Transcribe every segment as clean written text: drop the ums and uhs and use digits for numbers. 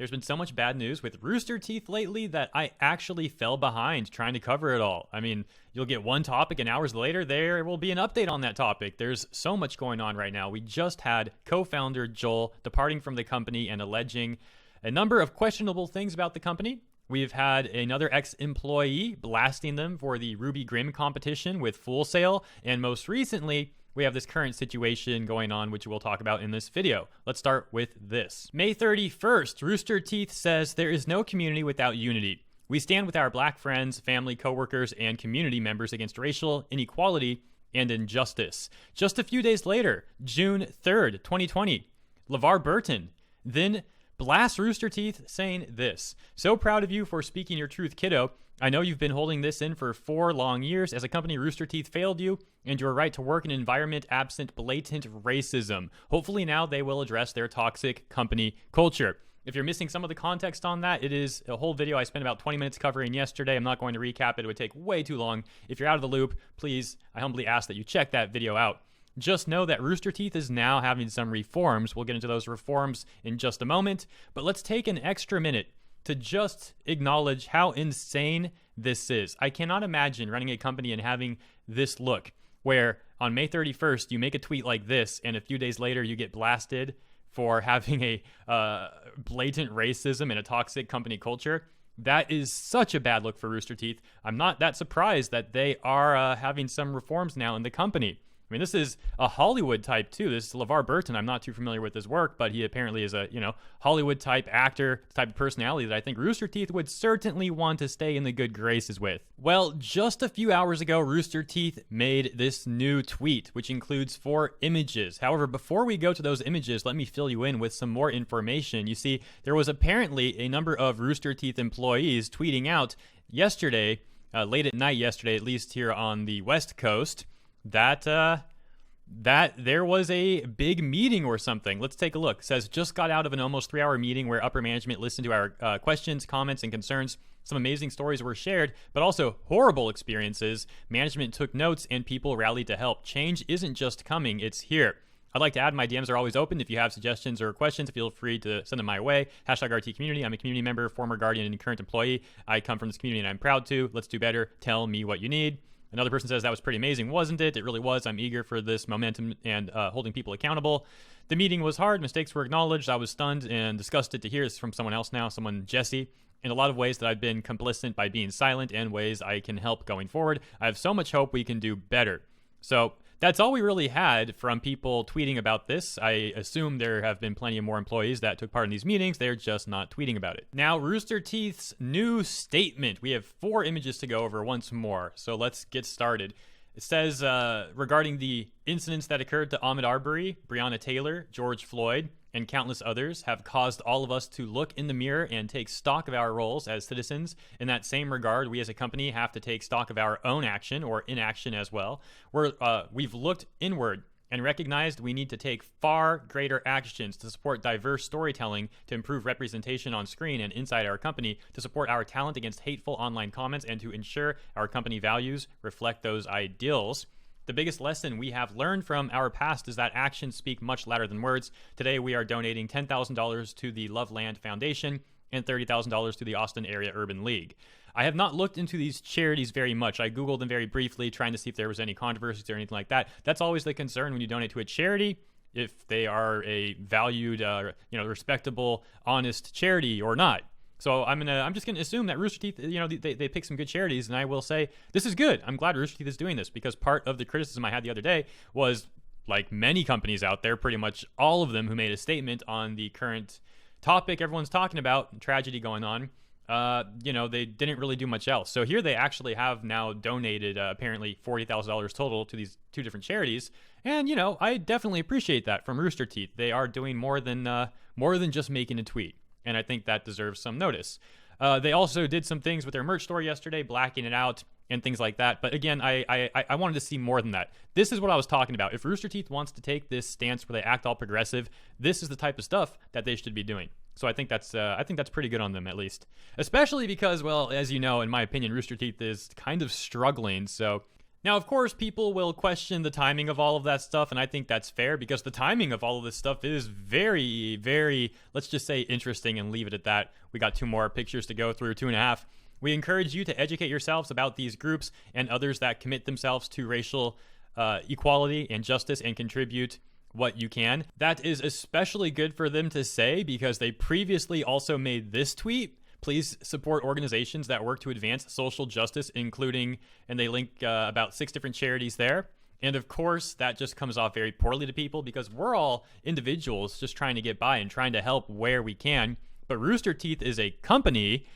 There's been so much bad news with Rooster Teeth lately that I actually fell behind trying to cover it all. I mean, you'll get one topic and hours later there will be an update on that topic. There's so much going on right now. We just had co-founder Joel departing from the company and alleging a number of questionable things about the company. We've had another ex-employee blasting them for the Ruby Grimm competition with Full Sail, and most recently, we have this current situation going on, which we'll talk about in this video. Let's start with this. May 31st, Rooster Teeth says there is no community without unity. We stand with our black friends, family, coworkers, and community members against racial inequality and injustice. Just a few days later, June 3rd, 2020, Levard Burton then blasts Rooster Teeth saying this. So proud of you for speaking your truth, kiddo. I know you've been holding this in for 4 long years. As a company, Rooster Teeth failed you and your right to work in an environment absent blatant racism. Hopefully now they will address their toxic company culture. If you're missing some of the context on that, it is a whole video I spent about 20 minutes covering yesterday. I'm not going to recap it. It would take way too long. If you're out of the loop, please, I humbly ask that you check that video out. Just know that Rooster Teeth is now having some reforms. We'll get into those reforms in just a moment, but let's take an extra minute to just acknowledge how insane this is. I cannot imagine running a company and having this look, where on May 31st, you make a tweet like this, and a few days later, you get blasted for having a blatant racism and a toxic company culture. That is such a bad look for Rooster Teeth. I'm not that surprised that they are having some reforms now in the company. I mean, this is a Hollywood type too. This is Levard Burton. I'm not too familiar with his work, but he apparently is a, Hollywood type actor, type of personality that I think Rooster Teeth would certainly want to stay in the good graces with. Well, just a few hours ago, Rooster Teeth made this new tweet, which includes 4 images. However, before we go to those images, let me fill you in with some more information. You see, there was apparently a number of Rooster Teeth employees tweeting out yesterday, late at night yesterday, at least here on the West Coast, that there was a big meeting or something. Let's take a look. It says, just got out of an almost 3-hour meeting where upper management listened to our questions, comments, and concerns. Some amazing stories were shared, but also horrible experiences. Management took notes and people rallied to help. Change isn't just coming, it's here. I'd like to add my DMs are always open. If you have suggestions or questions, feel free to send them my way. #RT community. I'm a community member, former guardian, and current employee. I come from this community and I'm proud to. Let's do better. Tell me what you need. Another person says, that was pretty amazing, wasn't it? It really was. I'm eager for this momentum and holding people accountable. The meeting was hard. Mistakes were acknowledged. I was stunned and disgusted to hear this from someone else now, someone Jesse. In a lot of ways that I've been complicit by being silent and ways I can help going forward. I have so much hope we can do better. So that's all we really had from people tweeting about this. I assume there have been plenty of more employees that took part in these meetings. They're just not tweeting about it. Now, Rooster Teeth's new statement. We have 4 images to go over once more, so let's get started. It says, regarding the incidents that occurred to Ahmaud Arbery, Breonna Taylor, George Floyd, and countless others have caused all of us to look in the mirror and take stock of our roles as citizens. In that same regard, we as a company have to take stock of our own action or inaction as well. We've looked inward and recognized we need to take far greater actions to support diverse storytelling, to improve representation on screen and inside our company, to support our talent against hateful online comments, and to ensure our company values reflect those ideals. The biggest lesson we have learned from our past is that actions speak much louder than words. Today, we are donating $10,000 to the Loveland Foundation and $30,000 to the Austin Area Urban League. I have not looked into these charities very much. I Googled them very briefly, trying to see if there was any controversies or anything like that. That's always the concern when you donate to a charity, if they are a valued, respectable, honest charity or not. So I'm just gonna assume that Rooster Teeth, they pick some good charities, and I will say this is good. I'm glad Rooster Teeth is doing this, because part of the criticism I had the other day was, like many companies out there, pretty much all of them who made a statement on the current topic everyone's talking about, tragedy going on, they didn't really do much else. So here they actually have now donated apparently $40,000 total to these 2 different charities, and I definitely appreciate that from Rooster Teeth. They are doing more than just making a tweet. And I think that deserves some notice. They also did some things with their merch store yesterday, blacking it out and things like that. But again, I wanted to see more than that. This is what I was talking about. If Rooster Teeth wants to take this stance where they act all progressive, this is the type of stuff that they should be doing. So I think that's pretty good on them, at least. Especially because, well, as you know, in my opinion, Rooster Teeth is kind of struggling. So Now, of course, people will question the timing of all of that stuff, and I think that's fair because the timing of all of this stuff is very, very, let's just say, interesting and leave it at that. We got 2 more pictures to go through, 2.5. We encourage you to educate yourselves about these groups and others that commit themselves to racial equality and justice and contribute what you can. That is especially good for them to say because they previously also made this tweet. Please support organizations that work to advance social justice, including, and they link about 6 different charities there. And of course, that just comes off very poorly to people because we're all individuals just trying to get by and trying to help where we can. But Rooster Teeth is a company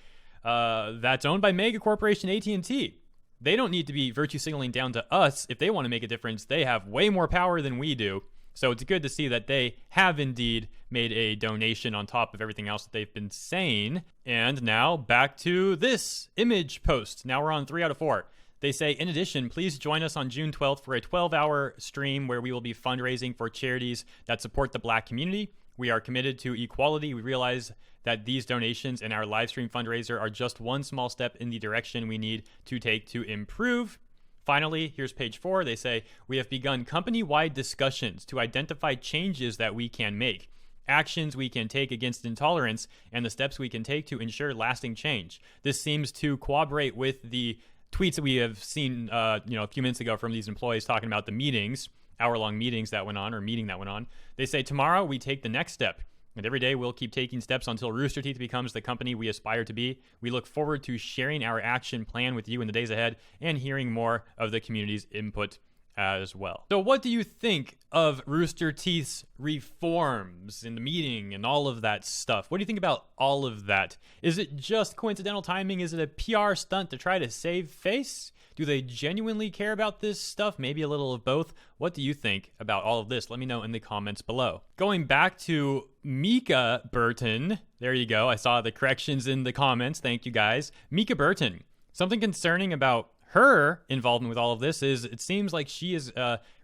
that's owned by mega corporation AT&T. They don't need to be virtue signaling down to us if they want to make a difference. They have way more power than we do. So it's good to see that they have indeed made a donation on top of everything else that they've been saying. And now back to this image post. Now we're on 3 out of 4. They say, in addition, please join us on June 12th for a 12-hour stream where we will be fundraising for charities that support the Black community. We are committed to equality. We realize that these donations and our live stream fundraiser are just one small step in the direction we need to take to improve. Finally, here's page 4. They say, we have begun company-wide discussions to identify changes that we can make, actions we can take against intolerance, and the steps we can take to ensure lasting change. This seems to cooperate with the tweets that we have seen a few minutes ago from these employees talking about the meetings, hour-long meetings that went on, or meeting that went on. They say, tomorrow we take the next step. And every day we'll keep taking steps until Rooster Teeth becomes the company we aspire to be. We look forward to sharing our action plan with you in the days ahead and hearing more of the community's input as well. So what do you think of Rooster Teeth's reforms in the meeting and all of that stuff? What do you think about all of that? Is it just coincidental timing? Is it a PR stunt to try to save face? Do they genuinely care about this stuff? Maybe a little of both. What do you think about all of this? Let me know in the comments below. Going back to Mika Burton. There you go. I saw the corrections in the comments. Thank you guys. Mika Burton. Something concerning about her involvement with all of this is it seems like she is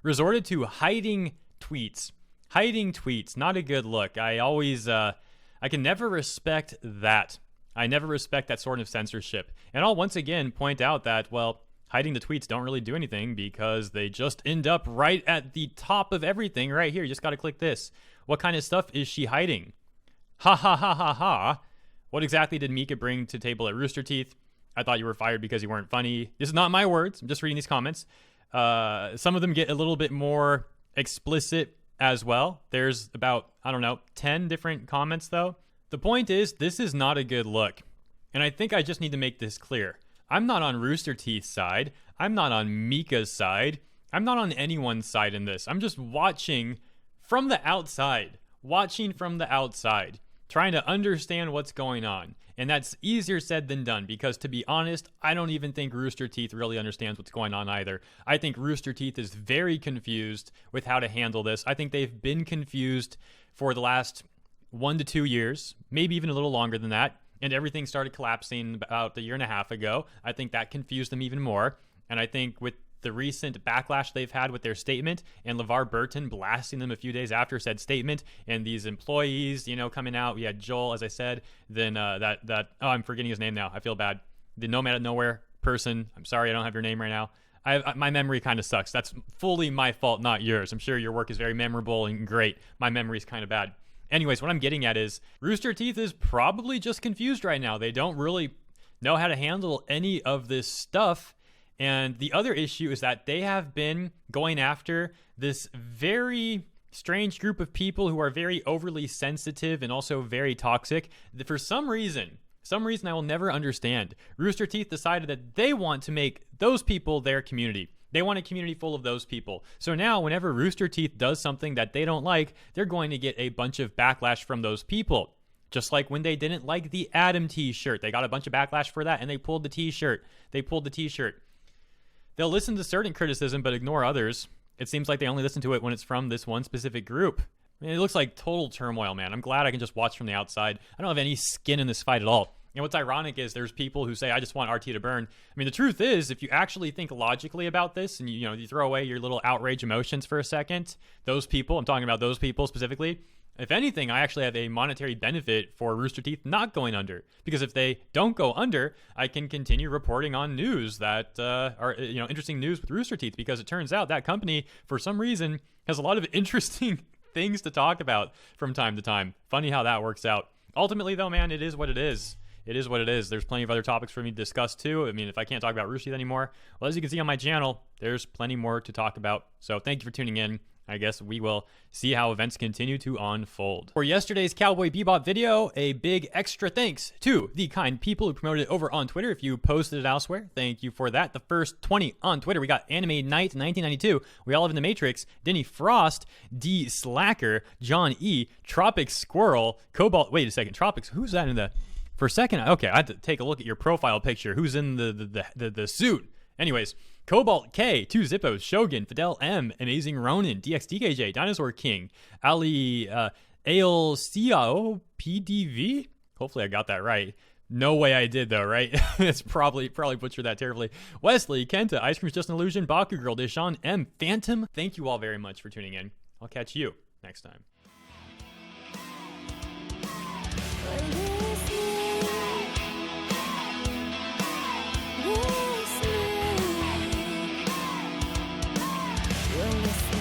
resorted to hiding tweets. Hiding tweets. Not a good look. I can never respect that. I never respect that sort of censorship. And I'll once again point out that, well, hiding the tweets don't really do anything because they just end up right at the top of everything right here. You just got to click this. What kind of stuff is she hiding? Ha ha ha ha ha. What exactly did Mika bring to the table at Rooster Teeth? I thought you were fired because you weren't funny. This is not my words. I'm just reading these comments. Some of them get a little bit more explicit as well. There's about, 10 different comments though. The point is, this is not a good look. And I think I just need to make this clear. I'm not on Rooster Teeth's side. I'm not on Mika's side. I'm not on anyone's side in this. I'm just watching from the outside. Trying to understand what's going on. And that's easier said than done because, to be honest, I don't even think Rooster Teeth really understands what's going on either. I think Rooster Teeth is very confused with how to handle this. I think they've been confused for the last 1 to 2 years, maybe even a little longer than that. And everything started collapsing about a year and a half ago. I think that confused them even more. And I think with the recent backlash they've had with their statement and Levard Burton blasting them a few days after said statement and these employees, coming out. We had Joel, as I said, then I'm forgetting his name now. I feel bad. The No Man at Nowhere person. I'm sorry, I don't have your name right now. My memory kind of sucks. That's fully my fault, not yours. I'm sure your work is very memorable and great. My memory is kind of bad. Anyways, what I'm getting at is Rooster Teeth is probably just confused right now. They don't really know how to handle any of this stuff. And the other issue is that they have been going after this very strange group of people who are very overly sensitive and also very toxic. For some reason I will never understand, Rooster Teeth decided that they want to make those people their community. They want a community full of those people. So now whenever Rooster Teeth does something that they don't like, they're going to get a bunch of backlash from those people. Just like when they didn't like the Adam t-shirt. They got a bunch of backlash for that and they pulled the t-shirt. They'll listen to certain criticism but ignore others. It seems like they only listen to it when it's from this one specific group. I mean, it looks like total turmoil, man. I'm glad I can just watch from the outside. I don't have any skin in this fight at all. And what's ironic is there's people who say, I just want RT to burn. I mean, the truth is, if you actually think logically about this and you throw away your little outrage emotions for a second, those people, I'm talking about those people specifically, If anything, I actually have a monetary benefit for Rooster Teeth not going under, because if they don't go under, I can continue reporting on news that are interesting news with Rooster Teeth, because it turns out that company, for some reason, has a lot of interesting things to talk about from time to time. Funny how that works out. Ultimately, though, man, it is what it is. It is what it is. There's plenty of other topics for me to discuss, too. I mean, if I can't talk about Rooster Teeth anymore, well, as you can see on my channel, there's plenty more to talk about. So thank you for tuning in. I guess we will see how events continue to unfold. For yesterday's Cowboy Bebop video, a big extra thanks to the kind people who promoted it over on Twitter. If you posted it elsewhere, thank you for that. The first 20 on Twitter, we got Anime Night 1992, We All Live in the Matrix, Denny Frost, D Slacker, John E, Tropic Squirrel, Cobalt. Wait a second, Tropics. Who's that in the? For a second, okay, I had to take a look at your profile picture. Who's in the suit? Anyways, Cobalt K, 2 Zippos, Shogun, Fidel M, Amazing Ronin, DXDKJ, Dinosaur King, Ali, Ale Ciao, PDV? Hopefully I got that right. No way I did, though, right? It's probably butchered that terribly. Wesley, Kenta, Ice Cream's Just an Illusion, Baku Girl, Deshaun M, Phantom. Thank you all very much for tuning in. I'll catch you next time. Will